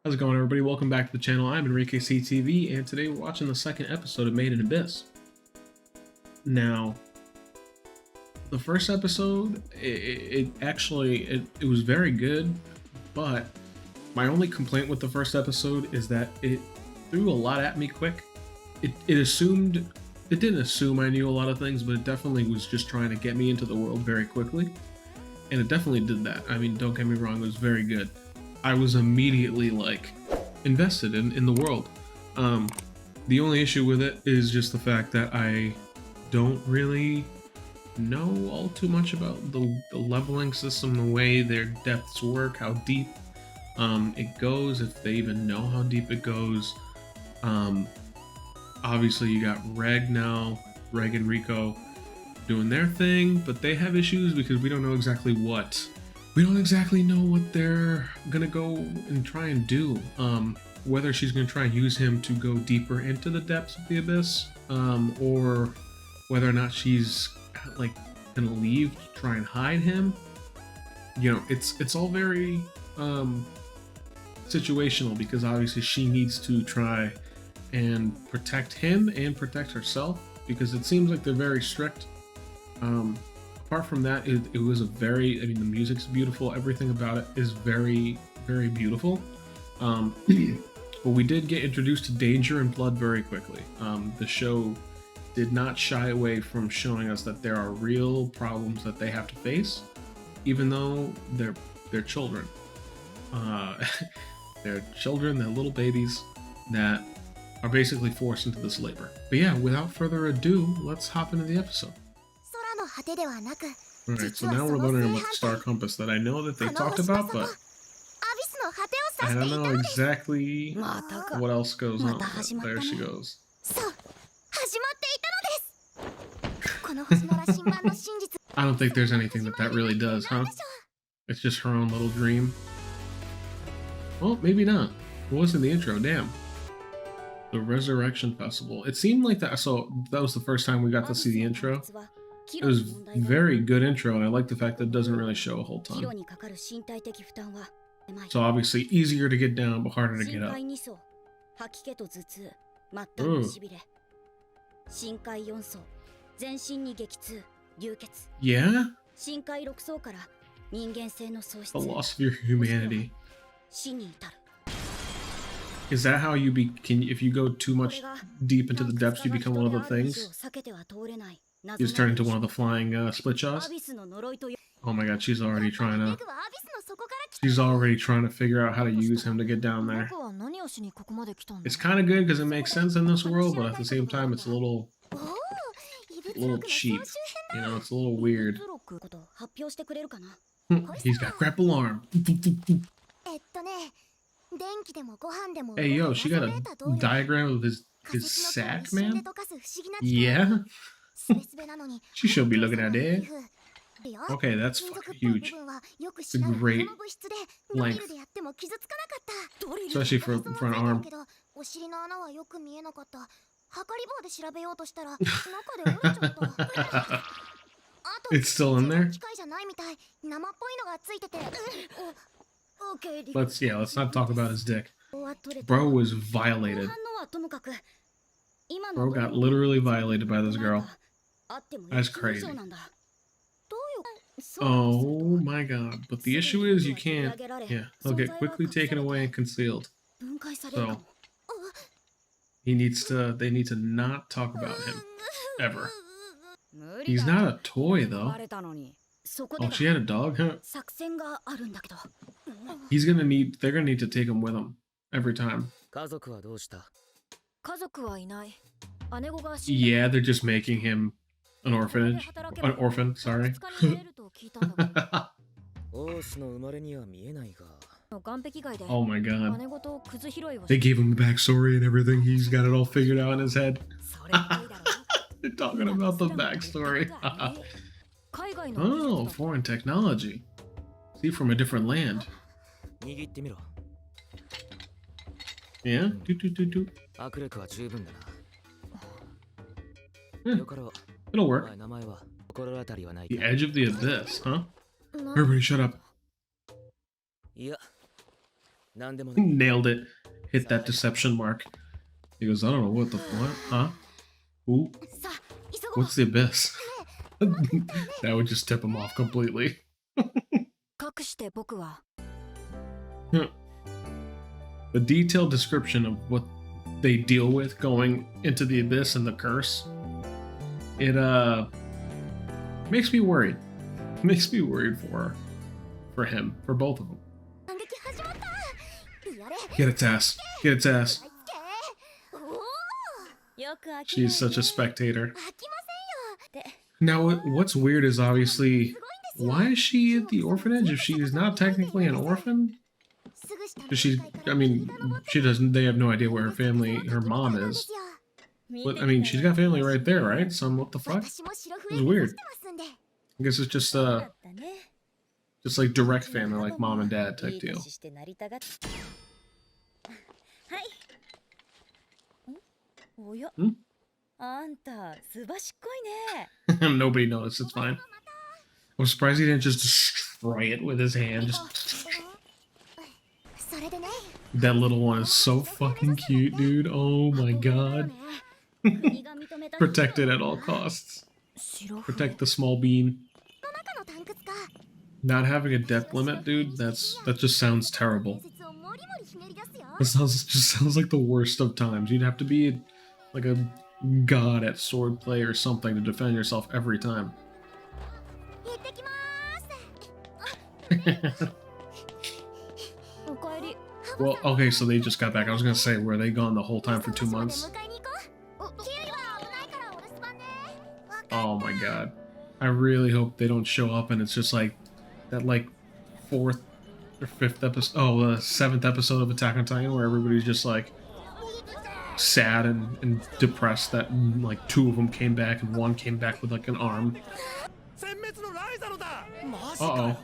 How's it going, everybody? Welcome back to the channel. I'm Enrique CTV, and today we're watching the second episode of Made in Abyss. Now, the first episode, it was very good, but my only complaint with the first episode is that it threw a lot at me quick. It didn't assume I knew a lot of things, but it definitely was just trying to get me into the world very quickly, and it definitely did that. I mean, don't get me wrong, it was very good. I was immediately invested in the world. The only issue with it is just the fact that I don't really know all too much about the leveling system, the way their depths work, how deep it goes, if they even know how deep it goes. Obviously you got Reg now, Reg and Rico doing their thing, but they have issues because we don't know exactly what they're gonna go and try and do. Whether she's gonna try and use him to go deeper into the depths of the abyss, or whether or not she's gonna leave to try and hide him. You know, it's all very situational, because obviously she needs to try and protect him and protect herself, because it seems like they're very strict. Apart from that, it was the music's beautiful. Everything about it is very, very beautiful. But we did get introduced to danger and blood very quickly. The show did not shy away from showing us that there are real problems that they have to face, even though they're children. They're children, they're little babies that are basically forced into this labor. But yeah, without further ado, let's hop into the episode. Alright, so now we're learning about the star compass that I know that they talked about, but I don't know exactly what else goes on. There she goes. I don't think there's anything that really does, huh? It's just her own little dream. Well, maybe not. What was in the intro? Damn. The Resurrection Festival. It seemed like that, so that was the first time we got to see the intro. It was very good intro, and I like the fact that it doesn't really show a whole ton. So obviously easier to get down, but harder to get up. Ooh. Yeah? The loss of your humanity. Is that how you if you go too much deep into the depths, you become one of the things? You just turn into one of the flying split jaws? Oh my god, she's already trying to figure out how to use him to get down there. It's kind of good because it makes sense in this world, but at the same time it's a little cheap. You know, it's a little weird. He's got grapple arm. Hey yo, she got a diagram of his sack, man? Yeah? She should be looking at it. Okay, that's fucking huge. It's a great length. Especially for an arm. It's still in there? Let's not talk about his dick. Bro was violated. Bro got literally violated by this girl. That's crazy. Oh my god. But the issue is you can't... Yeah, he'll get quickly taken away and concealed. So, they need to not talk about him. Ever. He's not a toy, though. Oh, she had a dog? Huh? They're gonna need to take him with them. Every time. Yeah, they're just making him an orphanage. An orphan, sorry. Oh my god. They gave him a backstory and everything. He's got it all figured out in his head. They're talking about the backstory. Oh, foreign technology. See, from a different land. Yeah? It'll work. The edge of the abyss, huh? Everybody shut up. Nailed it. Hit that deception mark. He goes, I don't know what the what? Huh? Ooh. What's the abyss? That would just tip him off completely. Yeah. The detailed description of what they deal with going into the abyss and the curse, it makes me worried. It makes me worried for him, for both of them. Get its ass. Get its ass. She's such a spectator. Now, what's weird is obviously, why is she at the orphanage if she's not technically an orphan? Because I mean, she doesn't, they have no idea where her mom is. But, I mean, she's got family right there, right? So, what the fuck? It's weird. I guess it's just like direct family, like mom and dad type deal. Hmm? Nobody noticed, it's fine. I'm surprised he didn't just destroy it with his hand. Just... That little one is so fucking cute, dude. Oh my god. Protect it at all costs. Protect the small bean. Not having a depth limit, dude, that just sounds terrible. It just sounds like the worst of times. You'd have to be like a god at swordplay or something to defend yourself every time. Well, okay, so they just got back. I was gonna say, were they gone the whole time for 2 months? Oh my god. I really hope they don't show up and it's just like that, like, 4th or 5th episode, the 7th episode of Attack on Titan where everybody's just like sad and depressed that like 2 of them came back and 1 came back with like an arm. Uh-oh.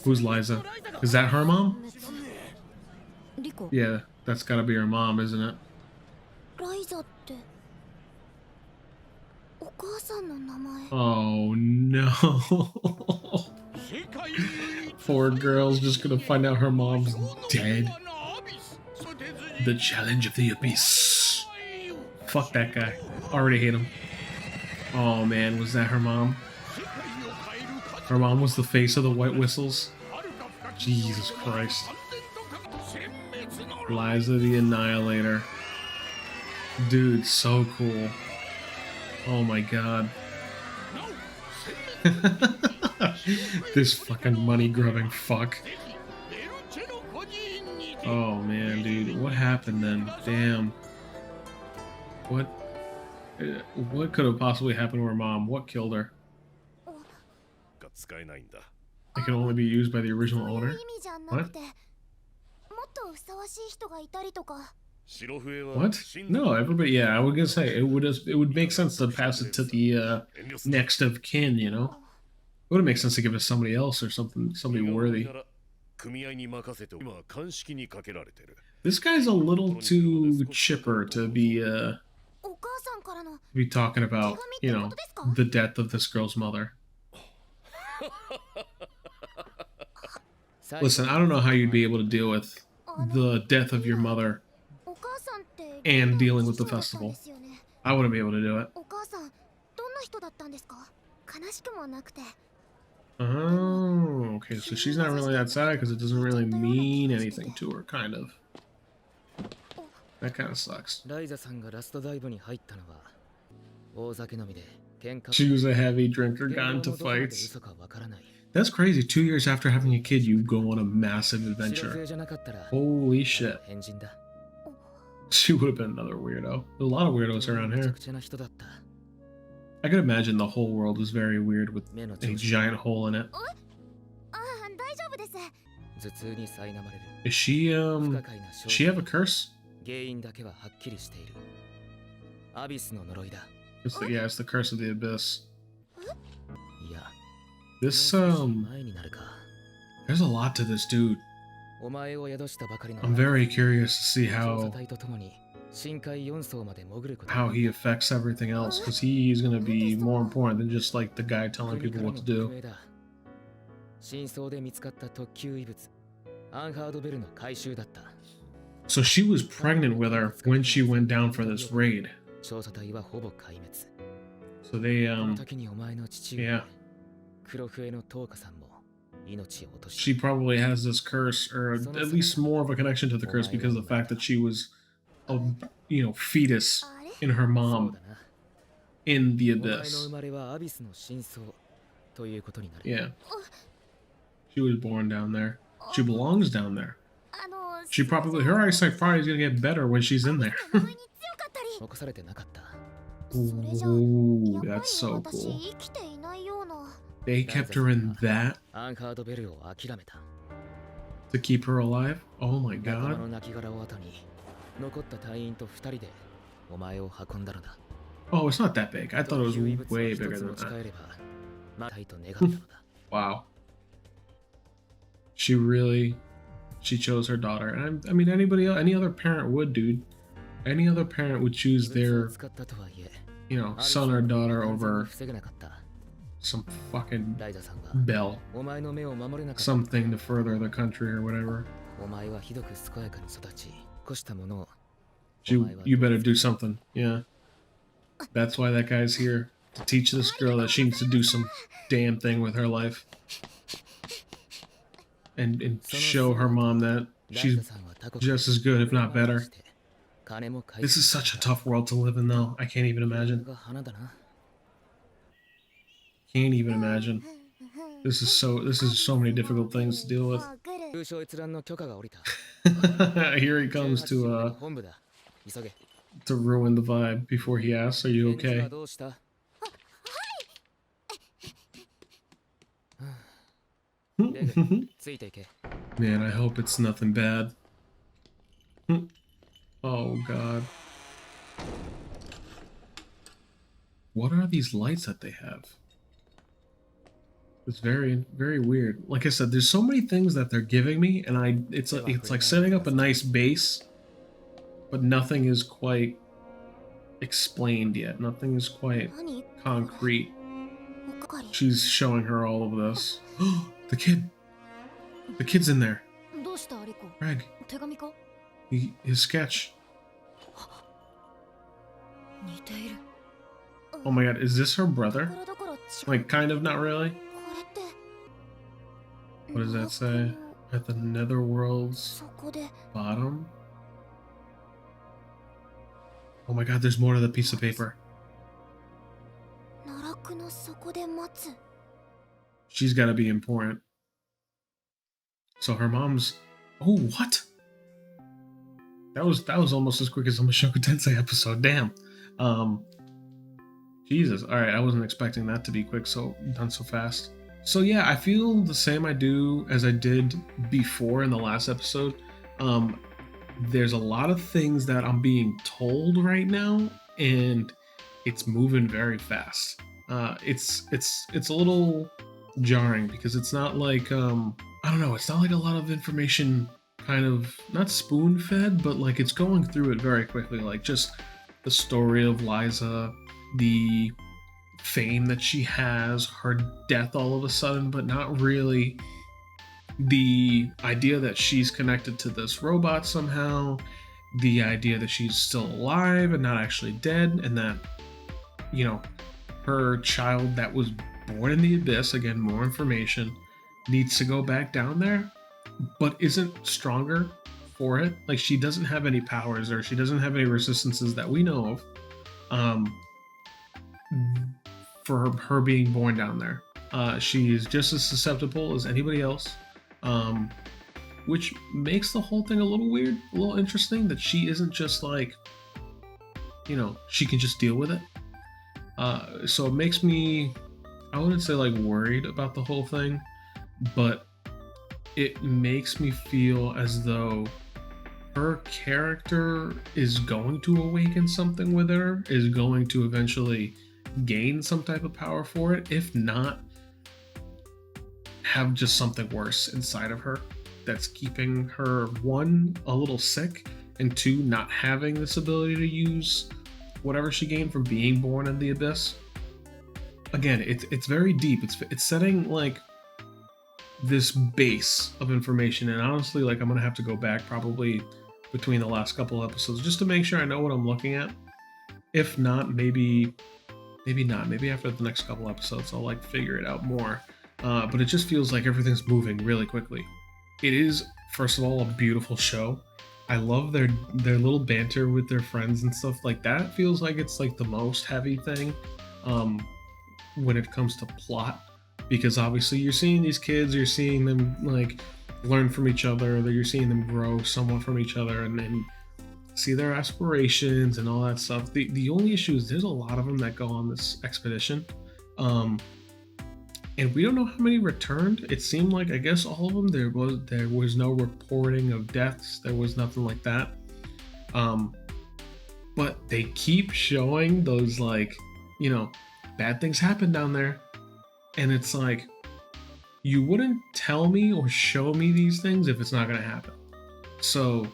Who's Liza? Is that her mom? Yeah, that's gotta be her mom, isn't it? Oh no. Poor girl's just gonna find out her mom's dead. The challenge of the abyss. Fuck that guy. Already hate him. Oh man, was that her mom? Her mom was the face of the White Whistles. Jesus Christ. Liza the Annihilator. Dude, so cool. Oh my god. This fucking money-grubbing fuck. Oh man, dude. What happened then? Damn. What could have possibly happened to her mom? What killed her? It can only be used by the original owner? What? What? No, everybody. Yeah, I was gonna say it would make sense to pass it to the next of kin. You know, it would make sense to give it to somebody else or somebody worthy. This guy's a little too chipper to be talking about, you know, the death of this girl's mother. Listen, I don't know how you'd be able to deal with the death of your mother and dealing with the festival. I wouldn't be able to do it. Oh, okay, so she's not really that sad because it doesn't really mean anything to her, kind of. That kind of sucks. She was a heavy drinker, got into fights. That's crazy. 2 years after having a kid, you go on a massive adventure. Holy shit. She would have been another weirdo. There's a lot of weirdos around here. I could imagine the whole world is very weird with a giant hole in it. Is she, does she have a curse? It's the curse of the abyss. This, there's a lot to this dude. I'm very curious to see how he affects everything else, because he's going to be more important than just like the guy telling people what to do. So she was pregnant with her when she went down for this raid. So they, yeah. She probably has this curse, or at least more of a connection to the curse because of the fact that she was a, fetus in her mom in the abyss. Yeah. She was born down there. She belongs down there. Her eyesight probably is gonna get better when she's in there. Ooh, that's so cool. They kept her in that to keep her alive? Oh my god. Oh, it's not that big. I thought it was way bigger than that. Wow. She chose her daughter. And I mean, any other parent would, dude. Any other parent would choose their, son or daughter over some fucking bell. Something to further the country or whatever. You better do something, yeah. That's why that guy's here, to teach this girl that she needs to do some damn thing with her life. And show her mom that she's just as good, if not better. This is such a tough world to live in, though. I can't even imagine. Can't even imagine. This is so many difficult things to deal with. Here he comes to ruin the vibe before he asks, "Are you okay?" Man, I hope it's nothing bad. Oh god. What are these lights that they have? It's very, very weird. Like I said, there's so many things that they're giving me, and it's like setting up a nice base, but nothing is quite explained yet. Nothing is quite concrete. She's showing her all of this. The kid's in there. Greg. His sketch. Oh my god, is this her brother? Like, kind of, not really. What does that say? At the netherworld's bottom? Oh my god, there's more to the piece of paper. She's gotta be important. So her mom's... Oh, what? That was almost as quick as a Mushoku Tensei episode. Damn. Jesus. All right, I wasn't expecting that to be quick, done so fast. So yeah, I feel the same as I did before in the last episode. There's a lot of things that I'm being told right now, and it's moving very fast. It's a little jarring because it's not like I don't know, it's not like a lot of information kind of not spoon-fed, but like it's going through it very quickly, like just the story of Liza, the fame that she has, her death all of a sudden, but not really, the idea that she's connected to this robot somehow, the idea that she's still alive and not actually dead, and that, her child that was born in the abyss, again, more information, needs to go back down there, but isn't stronger for it. Like, she doesn't have any powers, or she doesn't have any resistances that we know of, for her being born down there. She's just as susceptible as anybody else, which makes the whole thing a little weird, a little interesting, that she isn't just like, she can just deal with it. So it makes me, I wouldn't say like worried about the whole thing, but it makes me feel as though her character is going to awaken something with her, is going to eventually gain some type of power for it, if not have just something worse inside of her that's keeping her, one, a little sick, and two, not having this ability to use whatever she gained from being born in the abyss. Again, it's very deep. It's setting like this base of information. And honestly, like, I'm gonna have to go back probably between the last couple episodes just to make sure I know what I'm looking at. If not, maybe not. Maybe after the next couple episodes, I'll like figure it out more. But it just feels like everything's moving really quickly. It is, first of all, a beautiful show. I love their little banter with their friends and stuff like that. Feels like it's like the most heavy thing um, when it comes to plot, because obviously you're seeing these kids, you're seeing them like learn from each other, that you're seeing them grow somewhat from each other, and then see their aspirations and all that stuff. The only issue is there's a lot of them that go on this expedition. Um, and we don't know how many returned. It seemed like, I guess, all of them. There was no reporting of deaths. There was nothing like that. Um, but they keep showing those, like, you know, bad things happen down there, and it's like, you wouldn't tell me or show me these things if it's not gonna happen. So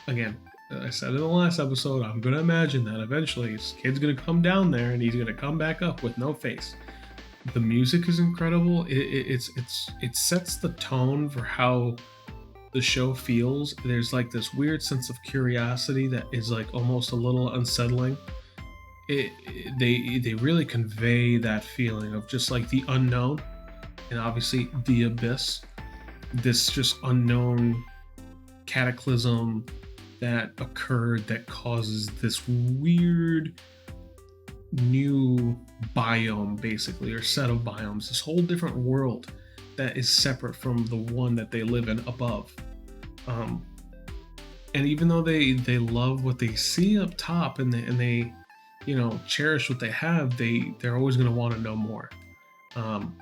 again, I said in the last episode, I'm gonna imagine that eventually his kid's gonna come down there and he's gonna come back up with no face. The music is incredible. It sets the tone for how the show feels. There's like this weird sense of curiosity that is like almost a little unsettling. They really convey that feeling of just like the unknown, and obviously the abyss. This just unknown cataclysm that occurred that causes this weird new biome, basically, or set of biomes, this whole different world that is separate from the one that they live in above. And even though they love what they see up top, and they cherish what they have, they're always going to want to know more. And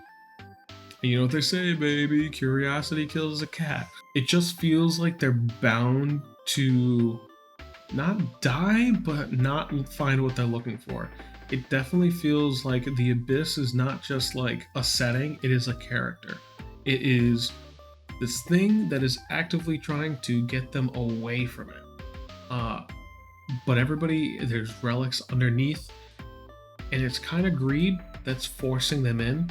you know what they say, baby, curiosity kills a cat. It just feels like they're bound to not die, but not find what they're looking for. It definitely feels like the abyss is not just like a setting, it is a character. It is this thing that is actively trying to get them away from it. But there's relics underneath, and it's kind of greed that's forcing them in.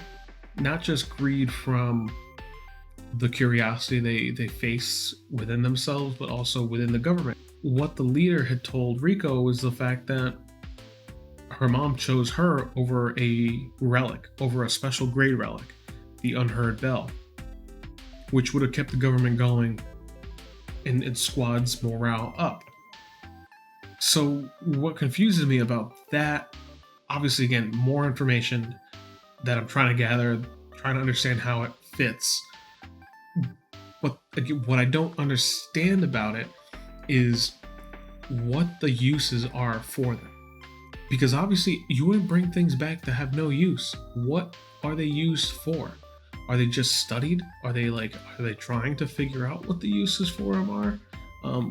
Not just greed from the curiosity they face within themselves, but also within the government. What the leader had told Rico was the fact that her mom chose her over a relic, over a special grade relic, the Unheard Bell, which would have kept the government going and Squad's morale up. So what confuses me about that, obviously, again, more information that I'm trying to gather, trying to understand how it fits. But what I don't understand about it is what the uses are for them. Because obviously you wouldn't bring things back that have no use. What are they used for? Are they just studied? Are they trying to figure out what the uses for them are?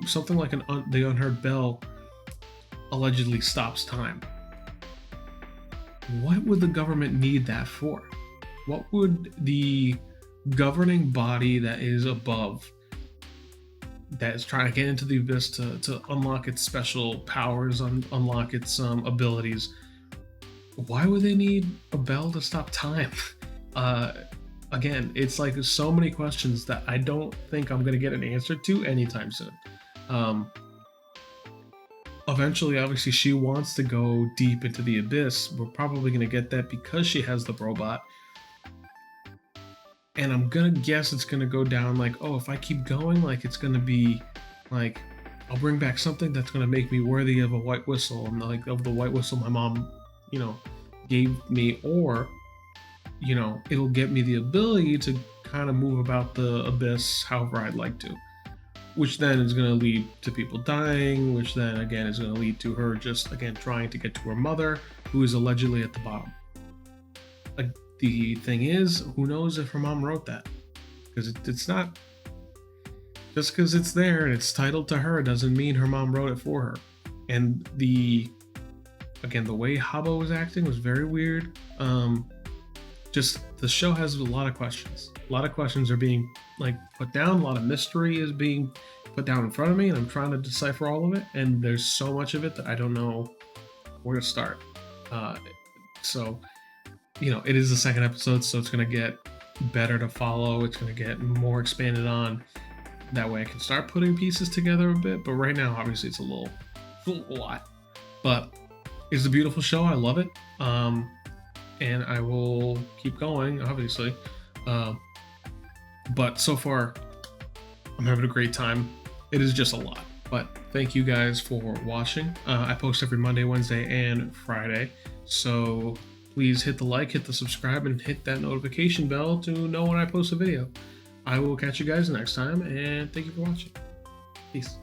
Something like the Unheard Bell allegedly stops time. What would the government need that for? What would the governing body that is above, that is trying to get into the abyss to unlock its special powers, unlock its abilities, why would they need a bell to stop time? Again, it's like so many questions that I don't think I'm going to get an answer to anytime soon. Eventually, obviously, she wants to go deep into the abyss. We're probably going to get that because she has the robot. And I'm going to guess it's going to go down like, oh, if I keep going, like, it's going to be like, I'll bring back something that's going to make me worthy of a white whistle, and like of the white whistle my mom, gave me, or, it'll get me the ability to kind of move about the abyss however I'd like to. Which then is going to lead to people dying, which then again is going to lead to her just again trying to get to her mother, who is allegedly at the bottom. The thing is, who knows if her mom wrote that? Because it's not, just because it's there and it's titled to her doesn't mean her mom wrote it for her. And the way Habbo was acting was very weird. Just the show has a lot of questions. A lot of questions are being put down. A lot of mystery is being put down in front of me, and I'm trying to decipher all of it. And there's so much of it that I don't know where to start. So, it is the second episode, so it's gonna get better to follow. It's going to get more expanded on. That way I can start putting pieces together a bit. But right now, obviously, it's a lot. But it's a beautiful show. I love it. And I will keep going, obviously. But so far, I'm having a great time. It is just a lot. But thank you guys for watching. I post every Monday, Wednesday, and Friday. So please hit the like, hit the subscribe, and hit that notification bell to know when I post a video. I will catch you guys next time, and thank you for watching. Peace.